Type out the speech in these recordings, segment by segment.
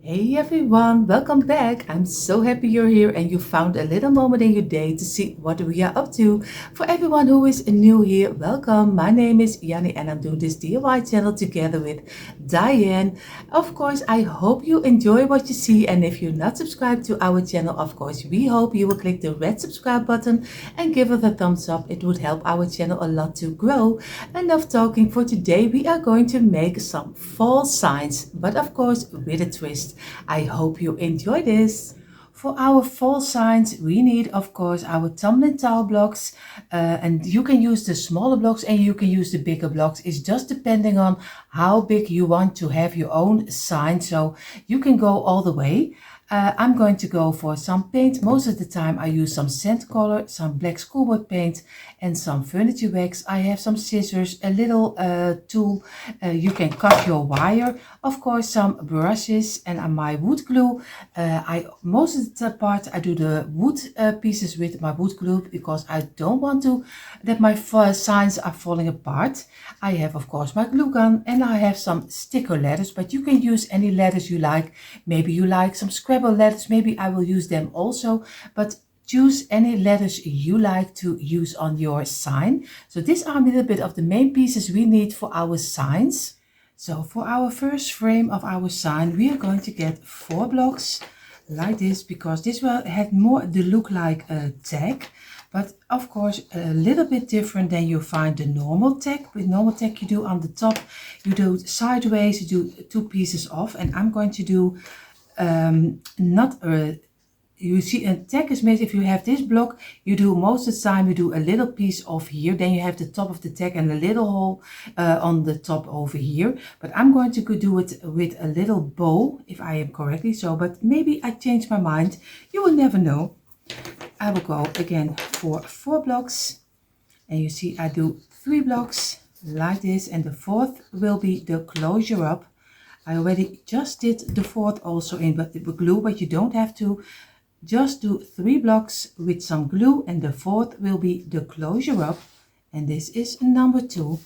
Hey everyone, welcome back. I'm so happy you're here and you found a little moment in your day to see what we are up to. For everyone who is new here, welcome. My name is Yanni and I'm doing this DIY channel together with Diane. Of course, I hope you enjoy what you see, and if you're not subscribed to our channel, of course, we hope you will click the red subscribe button and give it a thumbs up. It would help our channel a lot to grow. Enough talking. For today, we are going to make some fall signs, but of course with a twist. I hope you enjoy this. For our fall signs, we need, of course, our tumbling tile blocks, and you can use the smaller blocks and you can use the bigger blocks. It's just depending on how big you want to have your own sign, so you can go all the way. I'm going to go for some paint. Most of the time I use some sand color, some black schoolboard paint and some furniture wax. I have some scissors, a little tool. You can cut your wire. Of course, some brushes and my wood glue. Most of the part I do the wood pieces with my wood glue because I don't want that my signs are falling apart. I have, of course, my glue gun and I have some sticker letters, but you can use any letters you like. Maybe you like some Scrabble letters, maybe I will use them also, but choose any letters you like to use on your sign. So these are a little bit of the main pieces we need for our signs. So for our first frame of our sign, we are going to get 4 blocks like this, because this will have more the look like a tag, but of course a little bit different than you find the normal tag. With normal tag you do on the top, you do sideways, you do 2 pieces off, and I'm going to do you see a tag is made. If you have this block, you do most of the time you do a little piece off here, then you have the top of the tag and a little hole on the top over here. But I'm going to do it with a little bow, if I am correctly so, but maybe I change my mind, you will never know. I will go again for 4 blocks, and you see I do 3 blocks like this, and the 4th will be the closure up. I already just did the 4th also in but the glue, but you don't have to. Just do 3 blocks with some glue, and the 4th will be the closure up, and this is number 2.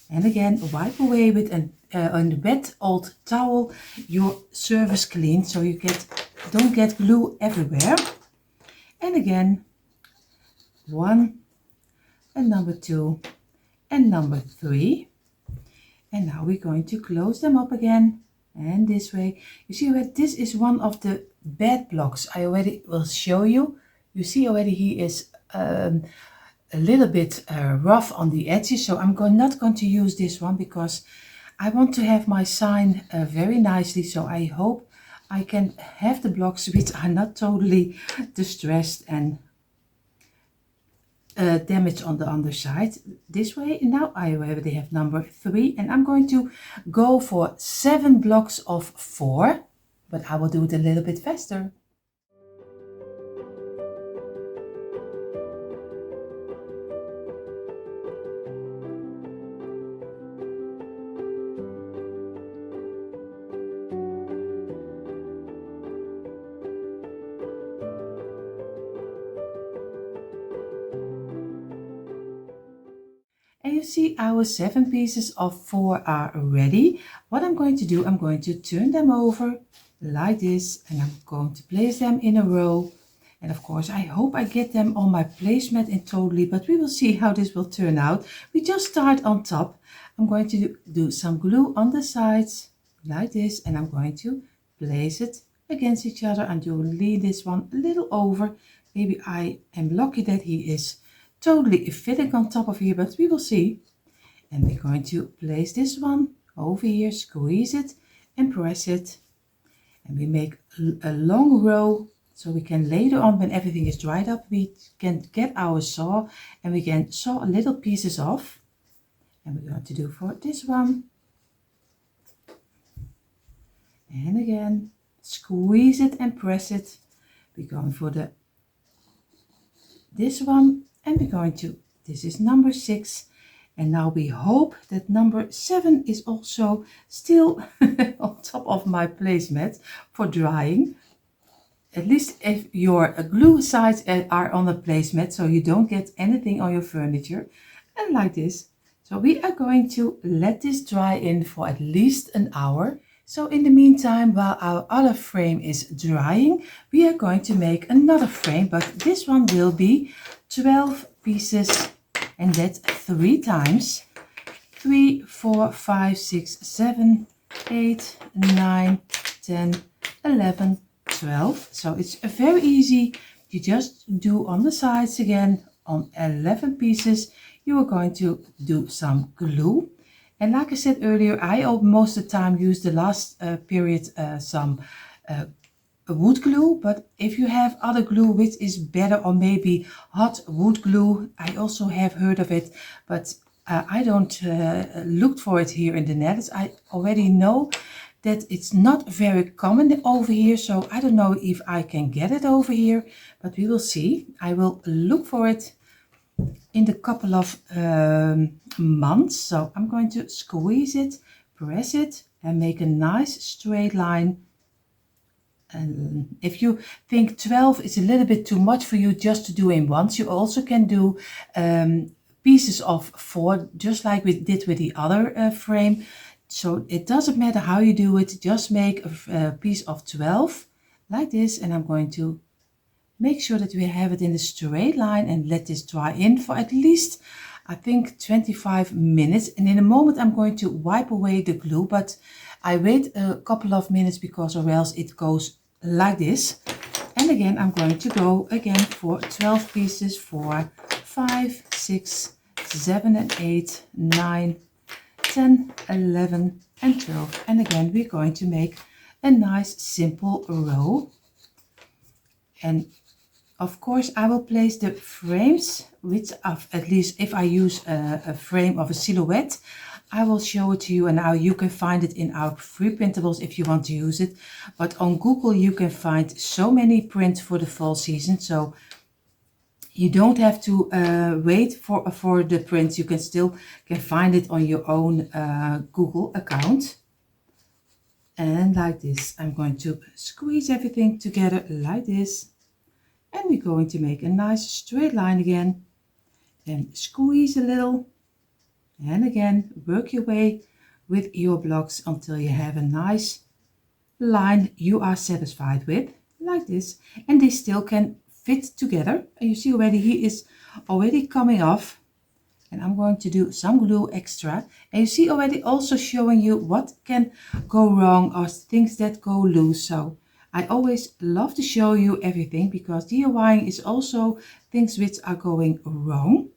And again, wipe away with a wet old towel your surface clean, so you don't get glue everywhere. And again, 1 and number 2 and number 3. And now we're going to close them up again, and this way. You see that this is one of the bad blocks. I already will show you. You see already he is a little bit rough on the edges, so I'm not going to use this one because I want to have my sign very nicely. So I hope I can have the blocks which are not totally distressed and damage on the underside. This way. Now I already have number 3, and I'm going to go for 7 blocks of 4, but I will do it a little bit faster. And you see our 7 pieces of 4 are ready. What I'm going to do, I'm going to turn them over like this, and I'm going to place them in a row. And of course, I hope I get them on my placemat in totally, but we will see how this will turn out. We just start on top. I'm going to do some glue on the sides like this, and I'm going to place it against each other and do lean this one a little over. Maybe I am lucky that he is totally fitting on top of here, but we will see. And we're going to place this one over here, squeeze it and press it, and we make a long row, so we can later on, when everything is dried up, we can get our saw and we can saw little pieces off. And we're going to do for this one, and again squeeze it and press it. We're going for this one, and we're going to, this is number 6, and now we hope that number 7 is also still on top of my placemat for drying. At least if your glue sides are on the placemat, so you don't get anything on your furniture. And like this. So we are going to let this dry in for at least an hour. So in the meantime, while our other frame is drying, we are going to make another frame, but this one will be 12 pieces, and that's 3 times. 3, 4, 5, 6, 7, 8, 9, 10, 11, 12. So it's very easy. You just do on the sides again. On 11 pieces, you are going to do some glue. And like I said earlier, I most of the time use the last period some wood glue, but if you have other glue which is better, or maybe hot wood glue, I also have heard of it, but I don't look for it here in the Netherlands. I already know that it's not very common over here, so I don't know if I can get it over here, but we will see. I will look for it in the couple of months. So I'm going to squeeze it, press it, and make a nice straight line. And if you think 12 is a little bit too much for you just to do in once, you also can do pieces of 4, just like we did with the other frame. So it doesn't matter how you do it, just make a piece of 12 like this, and I'm going to make sure that we have it in a straight line and let this dry in for at least, I think, 25 minutes. And in a moment I'm going to wipe away the glue, but I wait a couple of minutes because or else it goes like this. And again, I'm going to go again for 12 pieces, 4, 5, 6, 7 and 8, 9, 10, 11 and 12. And again, we're going to make a nice simple row. And of course, I will place the frames, which at least if I use a frame of a silhouette, I will show it to you, and now you can find it in our free printables if you want to use it. But on Google you can find so many prints for the fall season, so you don't have to wait for the prints. You can still find it on your own Google account. And like this, I'm going to squeeze everything together like this. And we're going to make a nice straight line again. And squeeze a little. And again, work your way with your blocks until you have a nice line you are satisfied with, like this. And they still can fit together. And you see already he is already coming off. And I'm going to do some glue extra. And you see already also showing you what can go wrong or things that go loose. So I always love to show you everything, because DIYing is also things which are going wrong.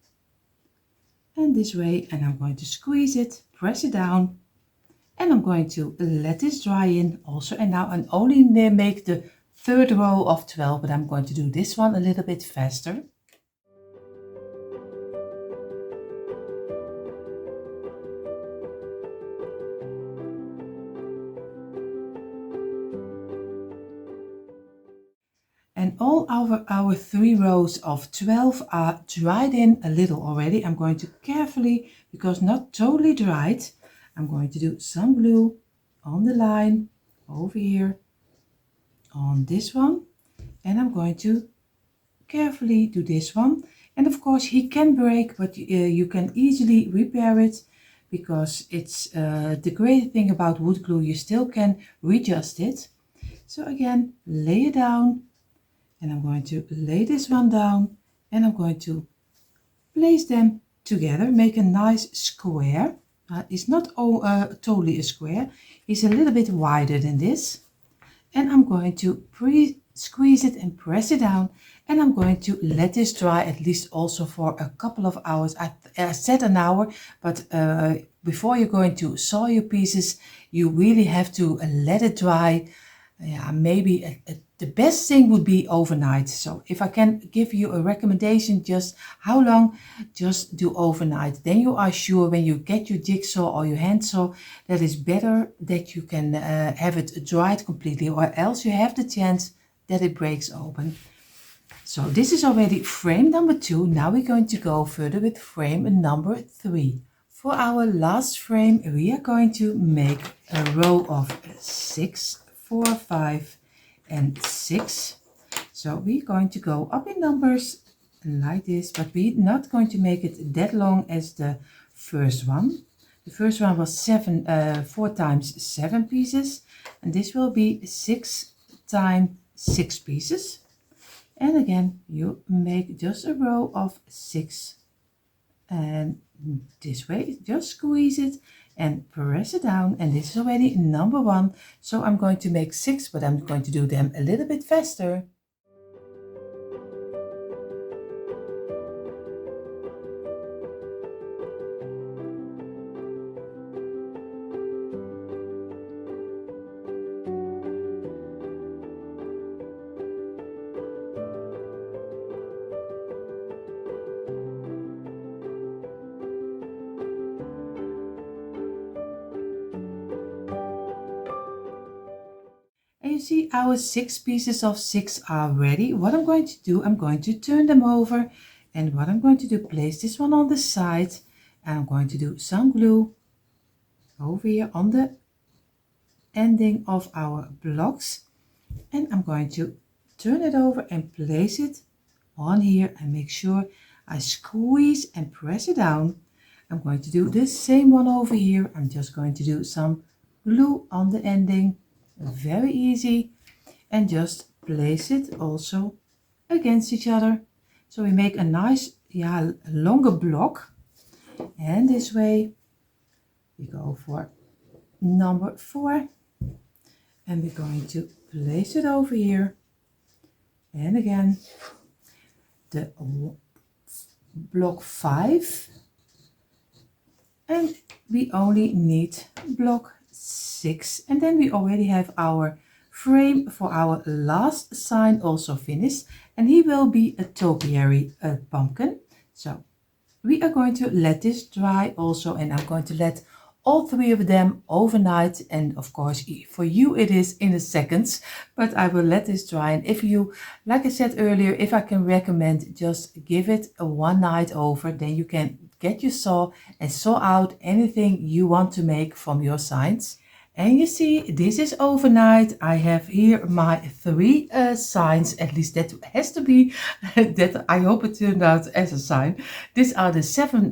And this way, and I'm going to squeeze it, press it down, and I'm going to let this dry in also. And now I only make the third row of 12, but I'm going to do this one a little bit faster. And all our 3 rows of 12 are dried in a little already. I'm going to carefully, because not totally dried, I'm going to do some glue on the line over here on this one. And I'm going to carefully do this one. And of course he can break, but you can easily repair it, because it's the great thing about wood glue, you still can readjust it. So again, lay it down. And I'm going to lay this one down, and I'm going to place them together, make a nice square. It's not totally a square, it's a little bit wider than this. And I'm going to squeeze it and press it down, and I'm going to let this dry at least also for a couple of hours. I said an hour, but before you're going to saw your pieces, you really have to let it dry. Yeah, maybe the best thing would be overnight. So if I can give you a recommendation, just how long, just do overnight. Then you are sure when you get your jigsaw or your handsaw that it's better that you can have it dried completely, or else you have the chance that it breaks open. So this is already frame number 2. Now we're going to go further with frame number 3. For our last frame, we are going to make a row of 6, 4, 5 and 6. So we're going to go up in numbers like this, but we're not going to make it that long as the first one. The first one was 4 times 7 pieces, and this will be 6 times 6 pieces. And again, you make just a row of 6, and this way, just squeeze it and press it down, and this is already number 1. So I'm going to make 6, but I'm going to do them a little bit faster. And you see our 6 pieces of 6 are ready. What I'm going to do, I'm going to turn them over, and what I'm going to do, place this one on the side, and I'm going to do some glue over here on the ending of our blocks, and I'm going to turn it over and place it on here, and make sure I squeeze and press it down. I'm going to do the same one over here. I'm just going to do some glue on the ending, very easy, and just place it also against each other, so we make a nice longer block. And this way we go for number 4, and we're going to place it over here, and again the block 5, and we only need block 6, and then we already have our frame for our last sign also finished, and he will be a topiary pumpkin. So we are going to let this dry also, and I'm going to let all 3 of them overnight, and of course for you it is in a seconds, but I will let this dry. And if you, like I said earlier, if I can recommend, just give it a 1 night over, then you can get your saw and saw out anything you want to make from your signs. And you see, this is overnight. I have here my 3 signs, at least that has to be, that I hope it turned out as a sign. These are the 7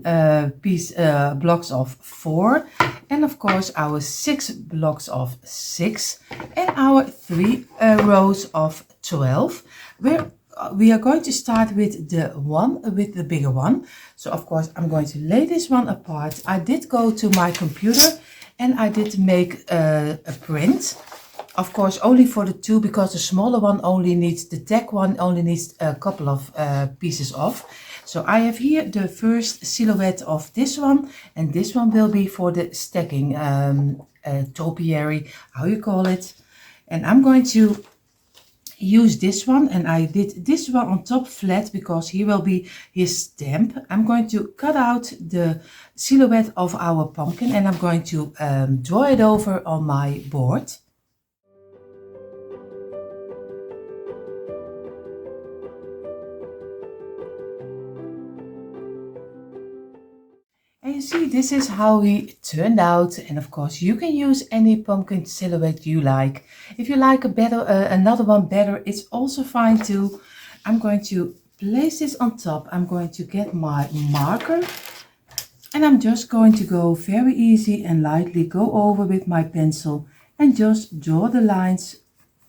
blocks of 4, and of course our 6 blocks of 6, and our 3 rows of 12, where we are going to start with the one with the bigger one. So of course I'm going to lay this one apart. I did go to my computer and I did make a print, of course only for the 2, because the smaller one only needs, the tag one only needs a couple of pieces off. So I have here the first silhouette of this one, and this one will be for the stacking topiary, how you call it. And I'm going to use this one, and I did this one on top flat because he will be his stamp. I'm going to cut out the silhouette of our pumpkin, and I'm going to draw it over on my board. And you see, this is how he turned out, and of course you can use any pumpkin silhouette you like. If you like a better, another one better, it's also fine too. I'm going to place this on top. I'm going to get my marker, and I'm just going to go very easy and lightly go over with my pencil and just draw the lines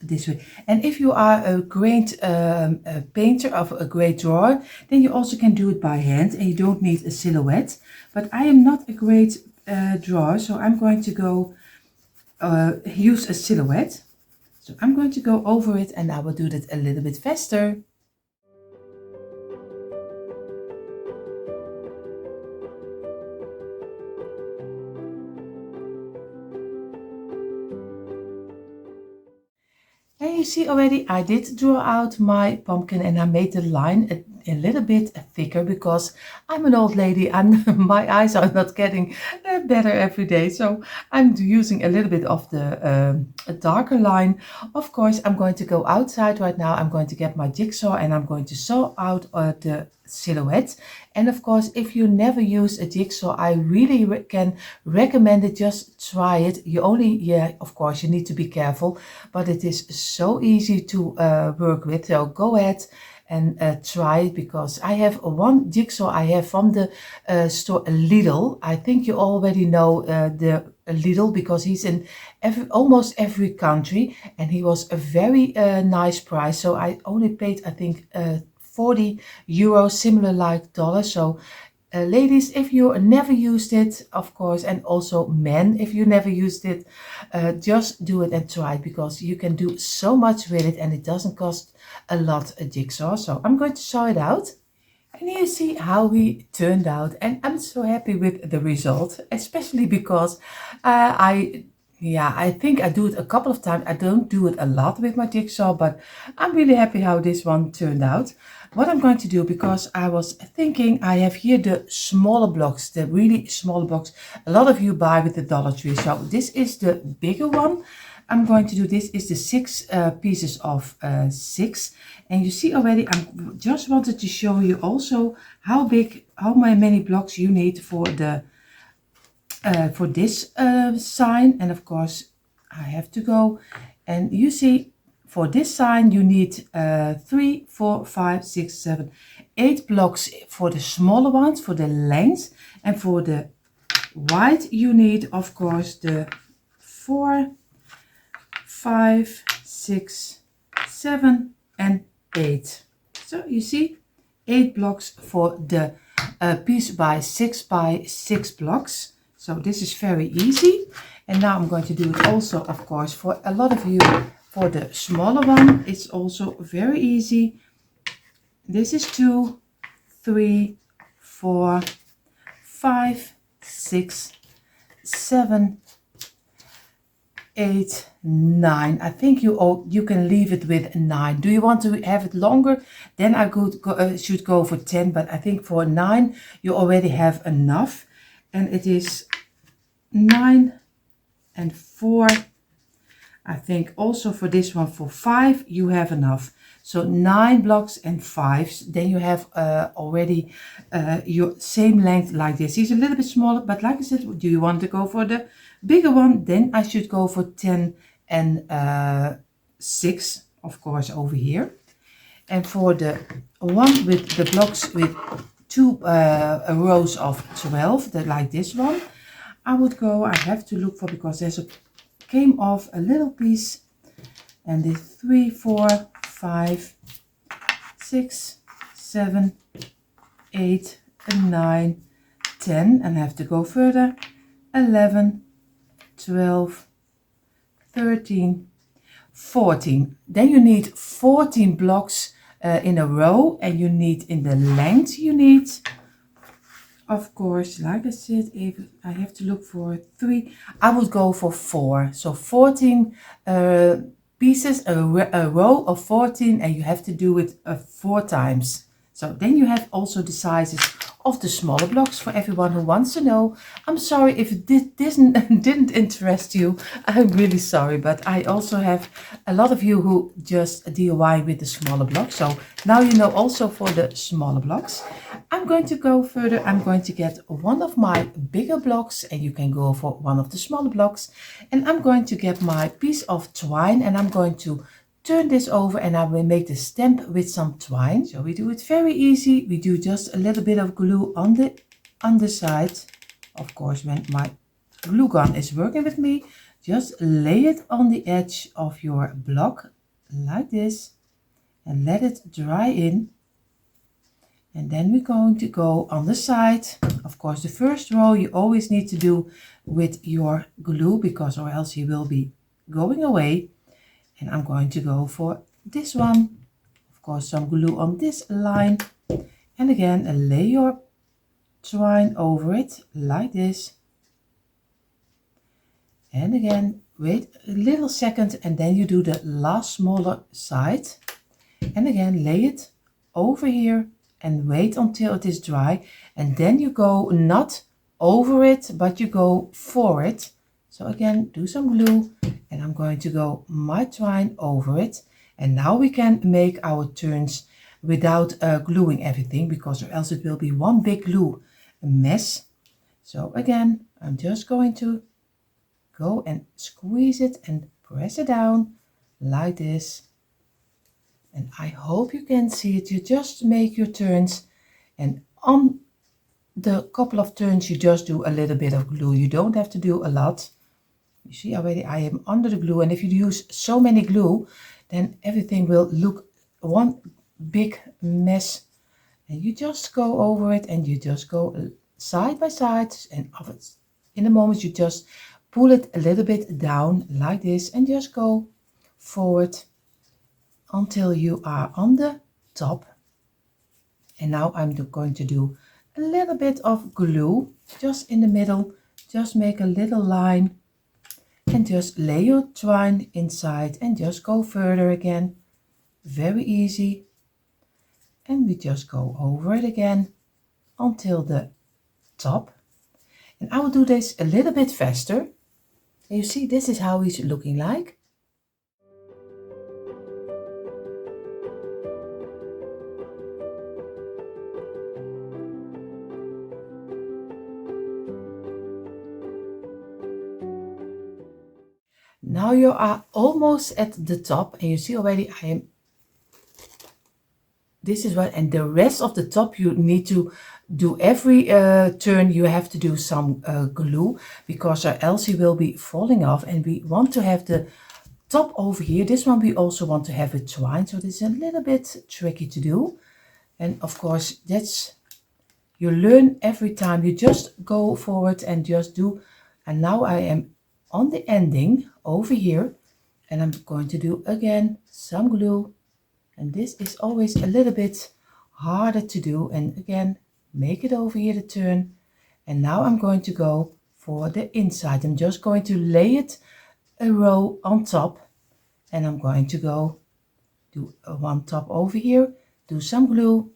this way. And if you are a great painter, of a great drawer, then you also can do it by hand and you don't need a silhouette. But I am not a great drawer, so I'm going to go use a silhouette. So I'm going to go over it, and I will do that a little bit faster. And you see already I did draw out my pumpkin, and I made the line a little bit thicker because I'm an old lady and my eyes are not getting better every day. So I'm using a little bit of the darker line. Of course, I'm going to go outside right now. I'm going to get my jigsaw and I'm going to saw out the silhouette. And of course, if you never use a jigsaw, I really can recommend it. Just try it. You only, of course, you need to be careful, but it is so easy to work with. So go ahead and try it, because I have one jigsaw I have from the store Lidl. I think you already know the Lidl, because he's in almost every country, and he was a very nice price. So I only paid, I think, 40 euros, similar like dollars. So ladies, if you never used it, of course, and also men, if you never used it, just do it and try it, because you can do so much with it and it doesn't cost a lot a jigsaw. So I'm going to saw it out, and you see how he turned out, and I'm so happy with the result, especially because I think I do it a couple of times. I don't do it a lot with my jigsaw, but I'm really happy how this one turned out. What I'm going to do, because I was thinking, I have here the smaller blocks, the really small blocks a lot of you buy with the Dollar Tree. So this is the bigger one. I'm going to do, this is the 6 pieces of 6. And you see already, I just wanted to show you also how many blocks you need for the for this sign. And of course I have to go, and you see for this sign you need 3, 4, 5, 6, 7, 8 blocks for the smaller ones, for the length. And for the wide you need, of course, the 4, 5, 6, 7 and 8. So you see 8 blocks for the piece by 6 blocks. So this is very easy. And now I'm going to do it also, of course, for a lot of you, for the smaller one. It's also very easy. This is 2, 3, 4, 5, 6, 7, 8, 9. I think you can leave it with 9. Do you want to have it longer? Then I should go for 10, but I think for 9 you already have enough. And it is 9 and 4. I think also for this one, for 5 you have enough. So 9 blocks and 5, then you have already your same length like this. He's a little bit smaller, but like I said, do you want to go for the bigger one? Then I should go for 10 and 6, of course, over here. And for the one with the blocks with 2 rows of 12, like this one, I would go, I have to look for, because there's came off a little piece, and the 3, 4, 5, 6, 7, 8, and 9, 10, and I have to go further, 11, 12, 13, 14. Then you need 14 blocks in a row, and you need, in the length you need, of course, like I said, if I have to look for 3, I would go for 4. So 14 pieces, a row of 14, and you have to do it 4 times. So then you have also the sizes of the smaller blocks for everyone who wants to know. I'm sorry if it didn't interest you. I'm really sorry, but I also have a lot of you who just DIY with the smaller blocks. So now you know also for the smaller blocks. I'm going to go further. I'm going to get one of my bigger blocks, and you can go for one of the smaller blocks. And I'm going to get my piece of twine, and I'm going to turn this over, and I will make the stamp with some twine. So we do it very easy. We do just a little bit of glue on the underside. Of course, when my glue gun is working with me, just lay it on the edge of your block like this and let it dry in. And then we're going to go on the side. Of course, the first row you always need to do with your glue, because or else you will be going away. And I'm going to go for this one. Of course, some glue on this line. And again, lay your twine over it like this. And again, wait a little second, and then you do the last smaller side. And again, lay it over here and wait until it is dry. And then you go not over it, but you go for it. So again, do some glue, and I'm going to go my twine over it. And now we can make our turns without gluing everything, because or else it will be one big glue mess. So again, I'm just going to go and squeeze it and press it down like this. And I hope you can see it. You just make your turns, and on the couple of turns you just do a little bit of glue. You don't have to do a lot. You see already I am under the glue, and if you use so many glue, then everything will look one big mess. And you just go over it, and you just go side by side, and in a moment you just pull it a little bit down like this, and just go forward until you are on the top. And now I'm going to do a little bit of glue just in the middle. Just make a little line and just lay your twine inside and just go further again. Very easy. And we just go over it again until the top. And I will do this a little bit faster. And you see, this is how he's looking like. Now you are almost at the top, and you see already this is what, and the rest of the top you need to do every turn. You have to do some glue, because or else it will be falling off. And we want to have the top over here. This one we also want to have a twine, so this is a little bit tricky to do. And of course you learn every time. You just go forward and just do. And now I am on the ending over here, and I'm going to do again some glue. And this is always a little bit harder to do. And again, make it over here the turn. And now I'm going to go for the inside. I'm just going to lay it a row on top, and I'm going to go do one top over here, do some glue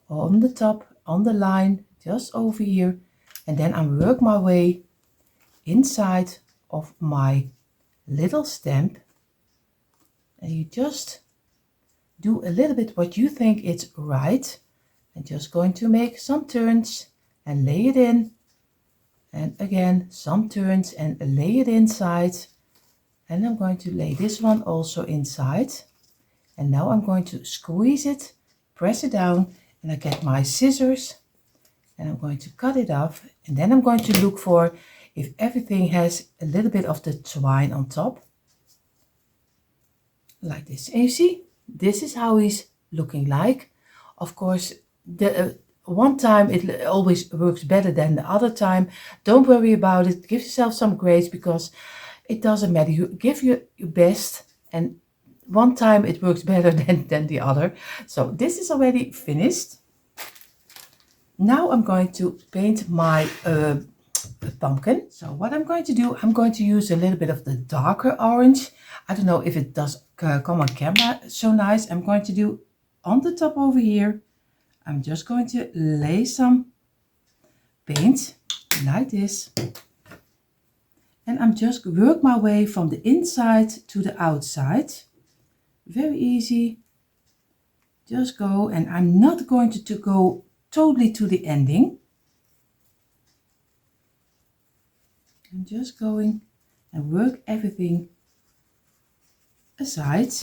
on the top, on the line, just over here. And then I work my way inside of my little stamp, and you just do a little bit what you think is right, and just going to make some turns and lay it in, and again some turns and lay it inside. And I'm going to lay this one also inside, and now I'm going to squeeze it, press it down, and I get my scissors, and I'm going to cut it off. And then I'm going to look for if everything has a little bit of the twine on top, like this. And you see, this is how he's looking like. Of course, the one time it always works better than the other time. Don't worry about it. Give yourself some grace, because it doesn't matter. You give your best, and one time it works better than the other. So this is already finished. Now I'm going to paint my pumpkin. So what I'm going to do, I'm going to use a little bit of the darker orange. I don't know if it does come on camera so nice. I'm going to do on the top over here, I'm just going to lay some paint like this, and I'm just work my way from the inside to the outside. Very easy. Just go, and I'm not going to go totally to the ending. I'm just going and work everything aside.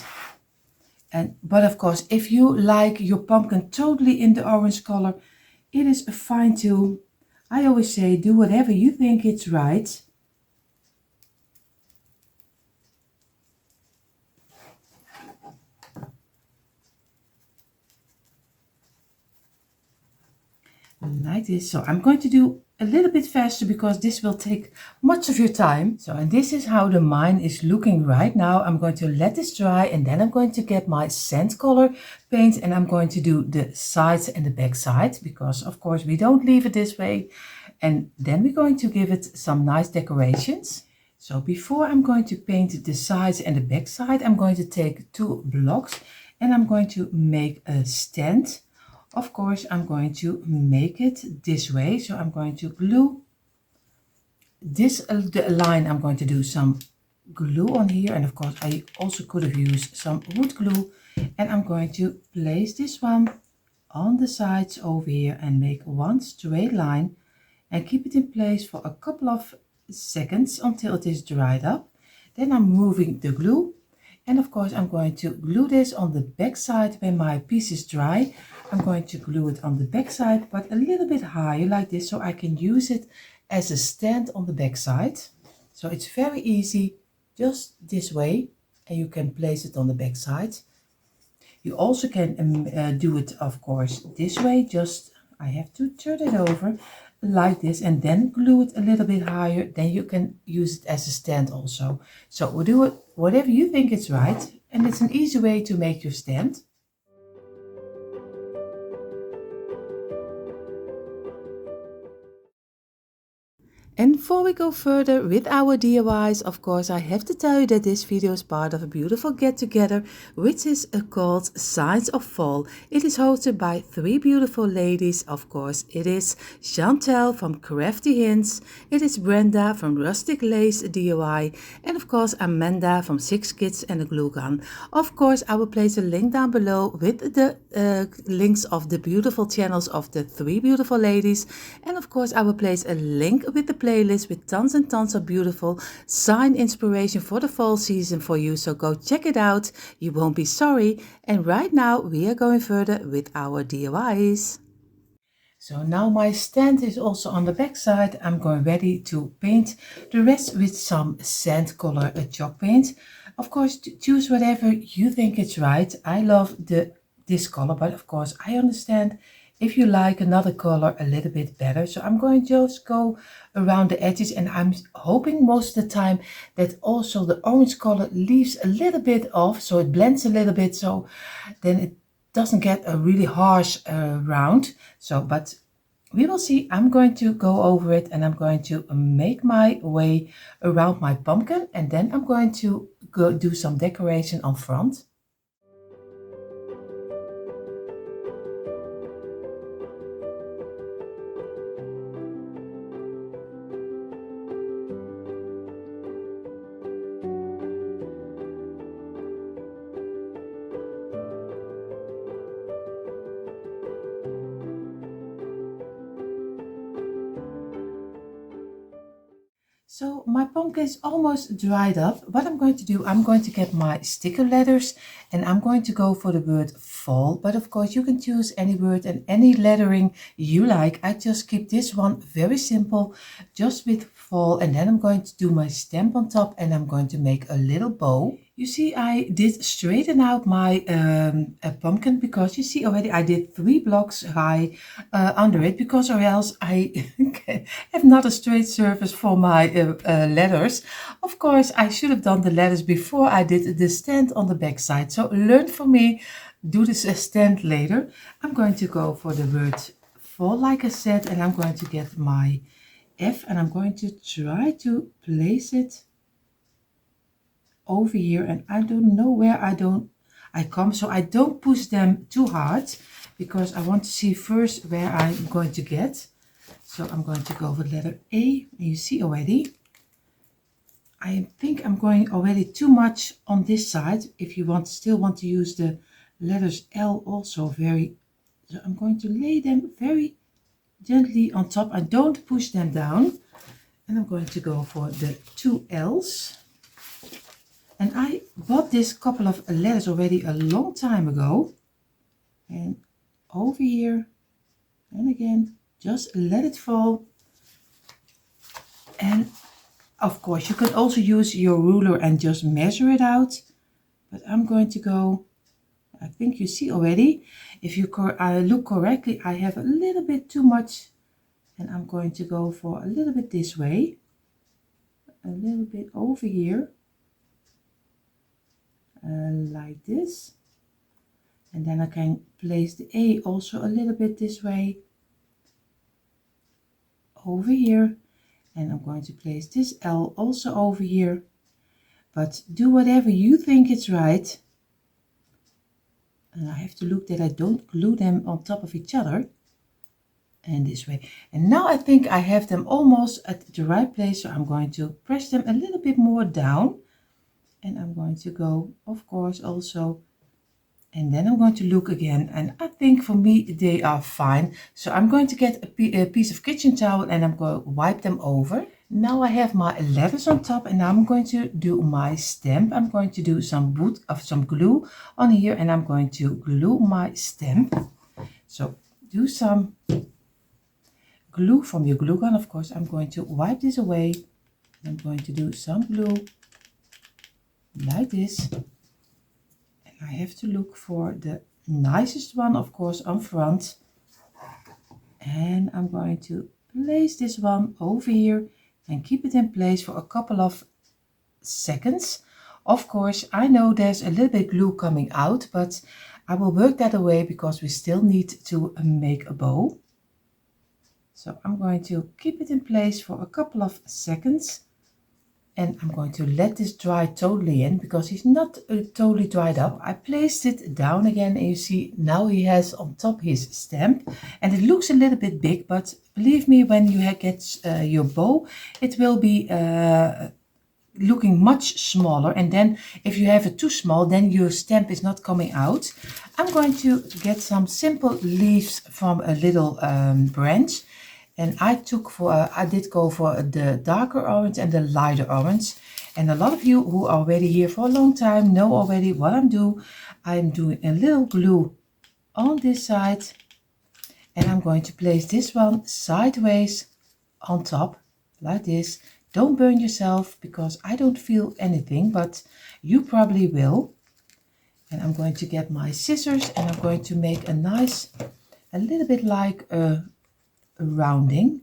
But of course, if you like your pumpkin totally in the orange color, it is fine too. I always say do whatever you think it's right. Like this. So I'm going to do a little bit faster, because this will take much of your time. So, and this is how the mine is looking right now. I'm going to let this dry, and then I'm going to get my sand color paint, and I'm going to do the sides and the back side, because of course we don't leave it this way. And then we're going to give it some nice decorations. So before I'm going to paint the sides and the back side, I'm going to take 2 blocks, and I'm going to make a stand. Of course, I'm going to make it this way. So I'm going to glue this the line. I'm going to do some glue on here, and of course I also could have used some wood glue. And I'm going to place this one on the sides over here and make one straight line, and keep it in place for a couple of seconds until it is dried up. Then I'm moving the glue And of course, I'm going to glue this on the back side when my piece is dry. I'm going to glue it on the back side, but a little bit higher like this, so I can use it as a stand on the back side. So it's very easy, just this way, and you can place it on the back side. You also can do it, of course, this way. Just I have to turn it over like this and then glue it a little bit higher. Then you can use it as a stand also. So we'll do it whatever you think is right, and it's an easy way to make your stand. And before we go further with our DIYs, of course, I have to tell you that this video is part of a beautiful get-together, which is called Signs of Fall. It is hosted by three beautiful ladies, of course. It is Shantell from Crafty Hints, it is Brenda from Rustic Lace DIY, and of course Amanda from Six Kids and a Glue Gun. Of course, I will place a link down below with the links of the beautiful channels of the three beautiful ladies. And of course, I will place a link with the playlist with tons and tons of beautiful sign inspiration for the fall season for you. So go check it out. You won't be sorry. And right now we are going further with our DIYs. So now my stand is also on the back side. I'm going ready to paint the rest with some sand color chalk paint. Of course, choose whatever you think is right. I love this color, but of course I understand if you like another color a little bit better. So I'm going to just go around the edges, and I'm hoping most of the time that also the orange color leaves a little bit off, so it blends a little bit, so then it doesn't get a really harsh round. So, but we will see. I'm going to go over it, and I'm going to make my way around my pumpkin, and then I'm going to go do some decoration on front. So my pumpkin is almost dried up. What I'm going to do, I'm going to get my sticker letters, and I'm going to go for the word fall. But of course you can choose any word and any lettering you like. I just keep this one very simple, just with fall. And then I'm going to do my stamp on top, and I'm going to make a little bow. You see, I did straighten out my pumpkin, because you see already I did 3 blocks high under it, because or else I have not a straight surface for my letters. Of course, I should have done the letters before I did the stand on the back side. So learn from me, do this stand later. I'm going to go for the word fall, like I said, and I'm going to get my F, and I'm going to try to place it over here, and I don't know where I come, so I don't push them too hard, because I want to see first where I'm going to get. So I'm going to go with letter A, and you see already I think I'm going already too much on this side. If you still want to use the letters L also so I'm going to lay them very gently on top. I don't push them down, and I'm going to go for the 2 L's. And I bought this couple of letters already a long time ago. And over here, and again, just let it fall. And of course, you can also use your ruler and just measure it out. But I'm going to go, I think you see already, if you look correctly, I have a little bit too much. And I'm going to go for a little bit this way, a little bit over here. Like this, and then I can place the A also a little bit this way over here, and I'm going to place this L also over here. But do whatever you think is right, and I have to look that I don't glue them on top of each other, and this way. And now I think I have them almost at the right place, so I'm going to press them a little bit more down. And I'm going to go, of course, also, and then I'm going to look again, and I think for me they are fine. So I'm going to get a piece of kitchen towel, and I'm going to wipe them over. Now I have my letters on top, and I'm going to do my stamp. I'm going to do some some glue on here, and I'm going to glue my stamp. So do some glue from your glue gun. Of course, I'm going to wipe this away. I'm going to do some glue like this. And I have to look for the nicest one, of course, on front. And I'm going to place this one over here and keep it in place for a couple of seconds. Of course, I know there's a little bit glue coming out, but I will work that away because we still need to make a bow. So I'm going to keep it in place for a couple of seconds, and I'm going to let this dry totally in because he's not totally dried up. I placed it down again, and you see now he has on top his stamp, and it looks a little bit big, but believe me, when you get your bow, it will be looking much smaller. And then if you have it too small, then your stamp is not coming out. I'm going to get some simple leaves from a little branch. And I did go for the darker orange and the lighter orange. And a lot of you who are already here for a long time know already what I'm doing. I'm doing a little glue on this side. And I'm going to place this one sideways on top, like this. Don't burn yourself because I don't feel anything, but you probably will. And I'm going to get my scissors, and I'm going to make a little bit like a rounding,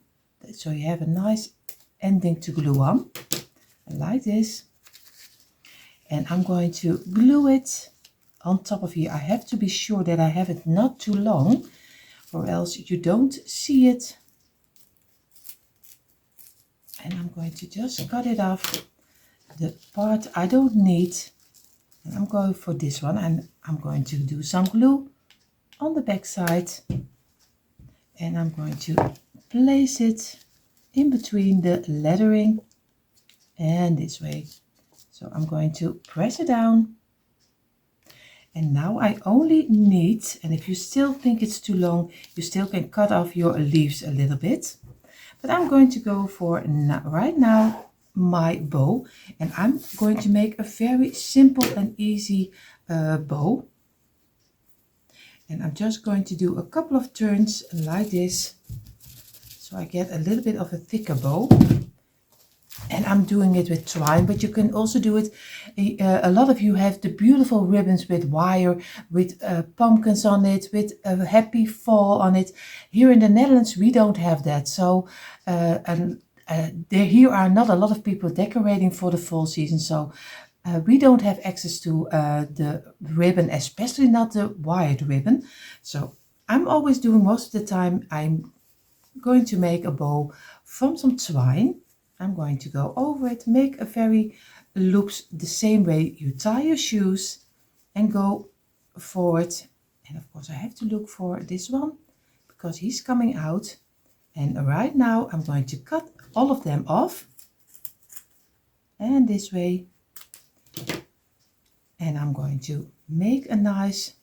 so you have a nice ending to glue on, like this. And I'm going to glue it on top of here. I have to be sure that I have it not too long, or else you don't see it. And I'm going to just cut it off, the part I don't need, and I'm going for this one, and I'm going to do some glue on the back side, and I'm going to place it in between the lettering and this way. So I'm going to press it down, and now I only need, and if you still think it's too long, you still can cut off your leaves a little bit, but I'm going to go for right now my bow, and I'm going to make a very simple and easy bow. And I'm just going to do a couple of turns like this, so I get a little bit of a thicker bow. And I'm doing it with twine, but you can also do it. A lot of you have the beautiful ribbons with wire, with pumpkins on it, with a happy fall on it. Here in the Netherlands, we don't have that. So here are not a lot of people decorating for the fall season. So we don't have access to the ribbon, especially not the wired ribbon. So I'm always doing, most of the time, I'm going to make a bow from some twine. I'm going to go over it, make a very loops the same way you tie your shoes, and go forward. And of course I have to look for this one because he's coming out. And right now I'm going to cut all of them off, and this way. And I'm going to make a nice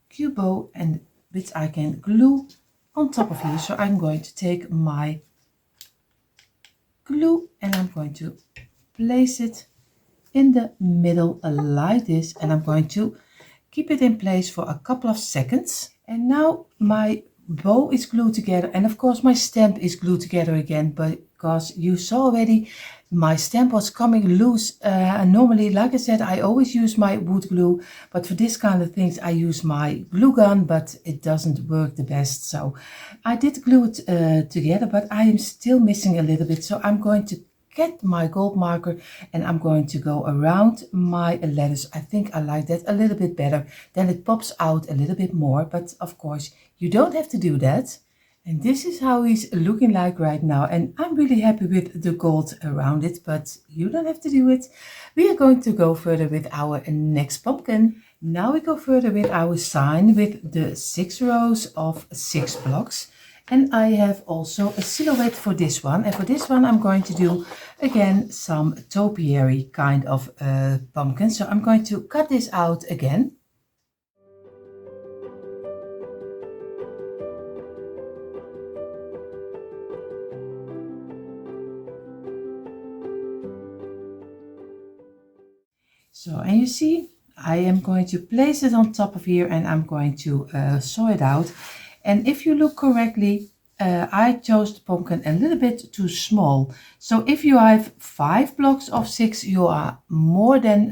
cute bow, and which I can glue on top of here. So I'm going to take my glue, and I'm going to place it in the middle like this, and I'm going to keep it in place for a couple of seconds. And now my bow is glued together, and of course my stamp is glued together again, because you saw already my stamp was coming loose. And normally, like I said, I always use my wood glue, but for this kind of things I use my glue gun, but it doesn't work the best. So I did glue it together, but I am still missing a little bit. So I'm going to get my gold marker, and I'm going to go around my letters. I think I like that a little bit better. Then it pops out a little bit more, but of course you don't have to do that. And this is how he's looking like right now. And I'm really happy with the gold around it, but you don't have to do it. We are going to go further with our next pumpkin. Now we go further with our sign with the 6 rows of 6 blocks. And I have also a silhouette for this one. And for this one, I'm going to do, again, some topiary kind of pumpkin. So I'm going to cut this out again. So, and you see, I am going to place it on top of here and I'm going to saw it out. And if you look correctly, I chose the pumpkin a little bit too small. So if you have 5 blocks of 6, you are more than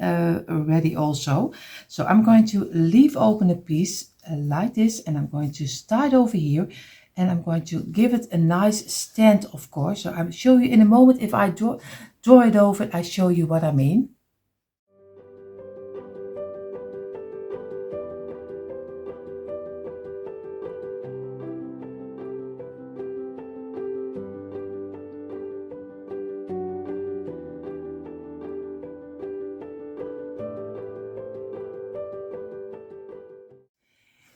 ready also. So I'm going to leave open a piece like this and I'm going to start over here. And I'm going to give it a nice stand, of course. So I'll show you in a moment. If I draw it over, I show you what I mean.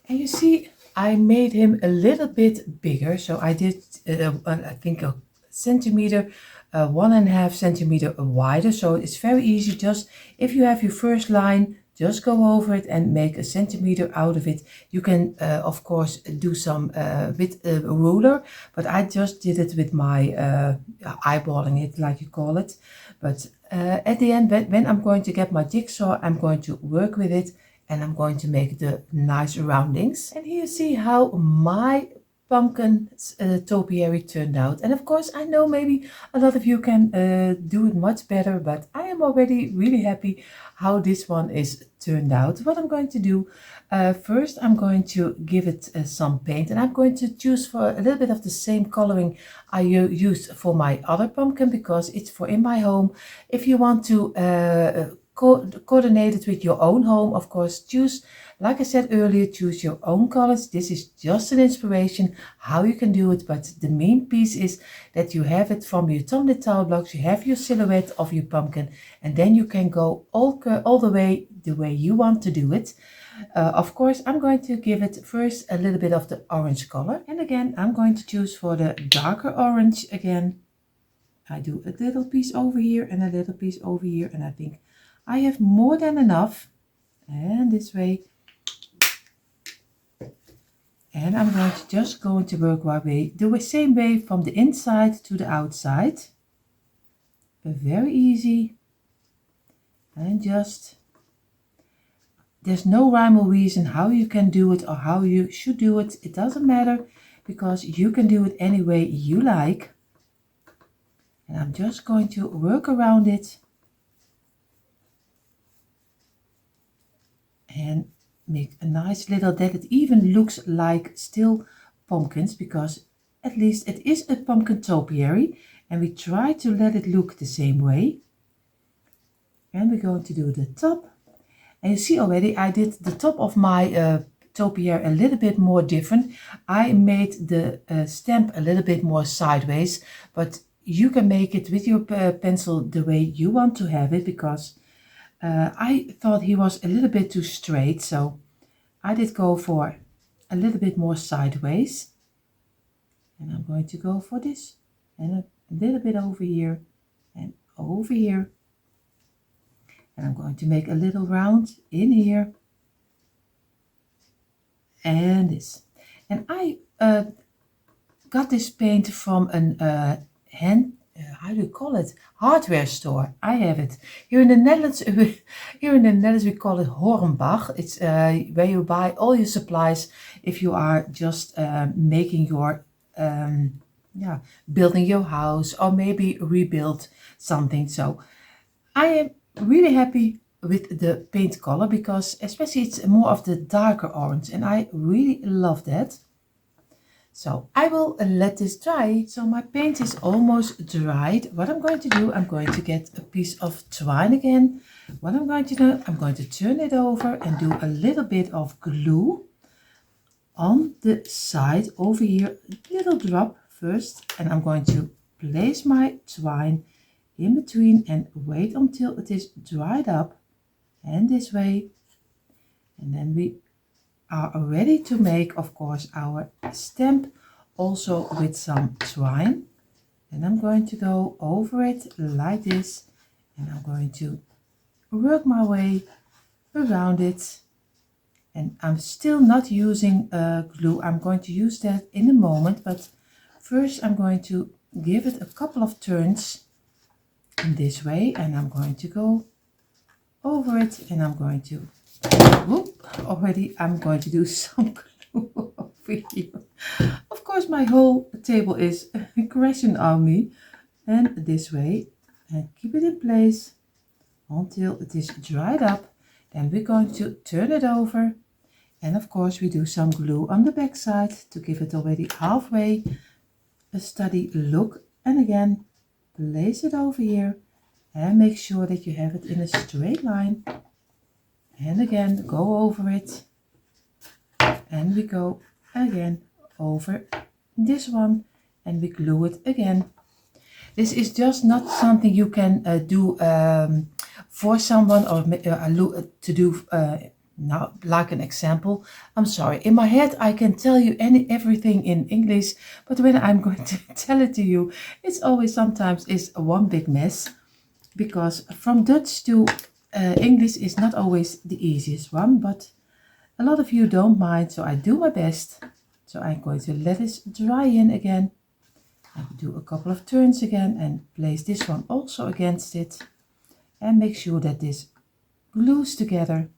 And you see, I made him a little bit bigger. So I did, I think a centimeter, 1.5 centimeter wider. So it's very easy. Just if you have your first line, just go over it and make a centimeter out of it. You can, of course, do some with a ruler, but I just did it with my eyeballing it, like you call it. But at the end, when I'm going to get my jigsaw, I'm going to work with it and I'm going to make the nice roundings. And here you see how my pumpkin topiary turned out. And of course, I know maybe a lot of you can do it much better, but I am already really happy how this one is turned out. What I'm going to do, first I'm going to give it some paint, and I'm going to choose for a little bit of the same coloring I used for my other pumpkin because it's for in my home. If you want to coordinate it with your own home, of course, choose, like I said earlier, choose your own colors. This is just an inspiration how you can do it, but the main piece is that you have it from your tumbling tile blocks, you have your silhouette of your pumpkin, and then you can go all the way you want to do it. Of course, I'm going to give it first a little bit of the orange color, and again I'm going to choose for the darker orange. Again, I do a little piece over here and a little piece over here, and I think I have more than enough, and this way, and I'm going to just going to work my way the same way from the inside to the outside. Very easy, and just there's no rhyme or reason how you can do it or how you should do it. It doesn't matter because you can do it any way you like. And I'm just going to work around it and make a nice little, that it even looks like still pumpkins, because at least it is a pumpkin topiary and we try to let it look the same way. And we're going to do the top, and you see already I did the top of my topiary a little bit more different. I made the stamp a little bit more sideways, but you can make it with your pencil the way you want to have it, because I thought he was a little bit too straight, so I did go for a little bit more sideways. And I'm going to go for this, and a little bit over here and over here. And I'm going to make a little round in here. And this. And I got this paint from an how do you call it? Hardware store. I have it here in the Netherlands. Here in the Netherlands, we call it Hornbach. It's where you buy all your supplies if you are just making your building your house or maybe rebuild something. So I am really happy with the paint color because especially it's more of the darker orange, and I really love that. So I will let this dry. So my paint is almost dried. What I'm going to do, I'm going to get a piece of twine again. What I'm going to do, I'm going to turn it over and do a little bit of glue on the side over here, a little drop first, and I'm going to place my twine in between and wait until it is dried up, and this way, and then we are ready to make, of course, our stamp also with some twine. And I'm going to go over it like this, and I'm going to work my way around it. And I'm still not using glue. I'm going to use that in a moment, but first I'm going to give it a couple of turns in this way, and I'm going to go over it, and I'm going to, I'm going to do some glue over here. Of course, my whole table is crashing on me, and this way, and keep it in place until it is dried up. Then we're going to turn it over, and of course we do some glue on the back side to give it already halfway a steady look. And again, place it over here and make sure that you have it in a straight line. And again, go over it, and we go again over this one, and we glue it again. This is just not something you can do for someone, or to do now, like an example. I'm sorry, in my head I can tell you everything in English, but when I'm going to tell it to you, it's always sometimes is one big mess, because from Dutch to English is not always the easiest one, but a lot of you don't mind, so I do my best. So I'm going to let this dry in again. I do a couple of turns again and place this one also against it, and make sure that this glues together.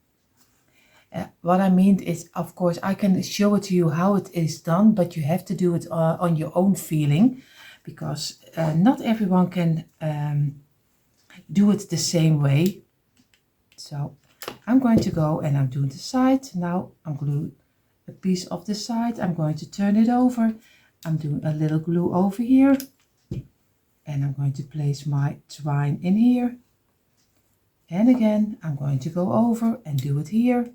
What I mean is, of course, I can show it to you how it is done, but you have to do it on your own feeling, because not everyone can do it the same way. So I'm going to go, and I'm doing the side. Now I'm gluing a piece of the side. I'm going to turn it over. I'm doing a little glue over here, and I'm going to place my twine in here. And again, I'm going to go over and do it here.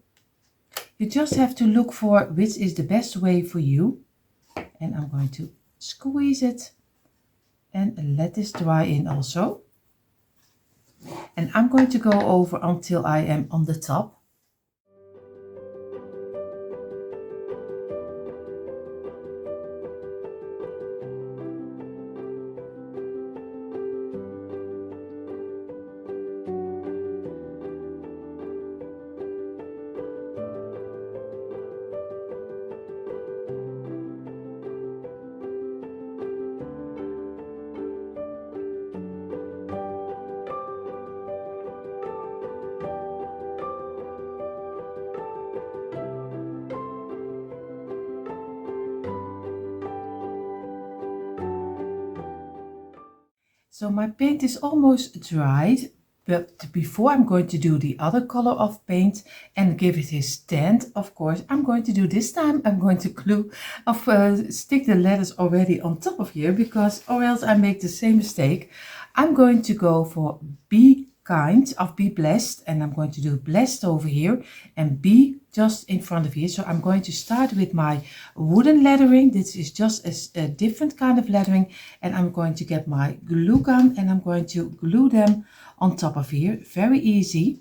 You just have to look for which is the best way for you. And I'm going to squeeze it and let this dry in also. And I'm going to go over until I am on the top. So my paint is almost dried, but before I'm going to do the other color of paint and give it his stand, of course, I'm going to do this time, I'm going to stick the letters already on top of here, because or else I make the same mistake. I'm going to go for be kind of be blessed, and I'm going to do blessed over here and be just in front of here. So I'm going to start with my wooden lettering. This is just a different kind of lettering, and I'm going to get my glue gun and I'm going to glue them on top of here. Very easy.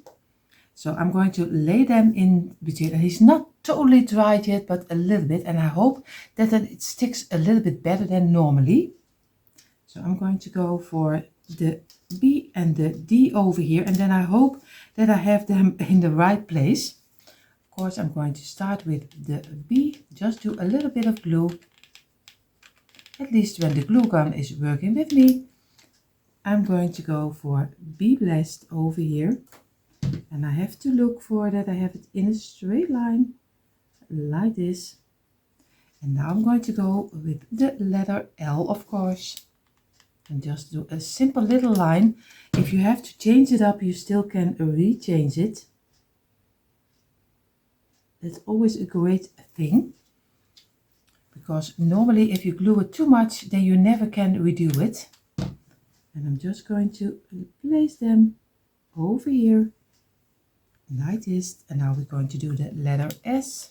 So I'm going to lay them in between, and he's not totally dried yet, but a little bit, and I hope that it sticks a little bit better than normally. So I'm going to go for the B and the D over here, and then I hope that I have them in the right place. Of course, I'm going to start with the B, just do a little bit of glue, at least when the glue gun is working with me. I'm going to go for Be Blessed over here, and I have to look for that I have it in a straight line like this. And now I'm going to go with the letter L, of course, and just do a simple little line. If you have to change it up, you still can rechange it. That's always a great thing, because normally if you glue it too much, then you never can redo it. And I'm just going to place them over here like this. And now we're going to do the letter S.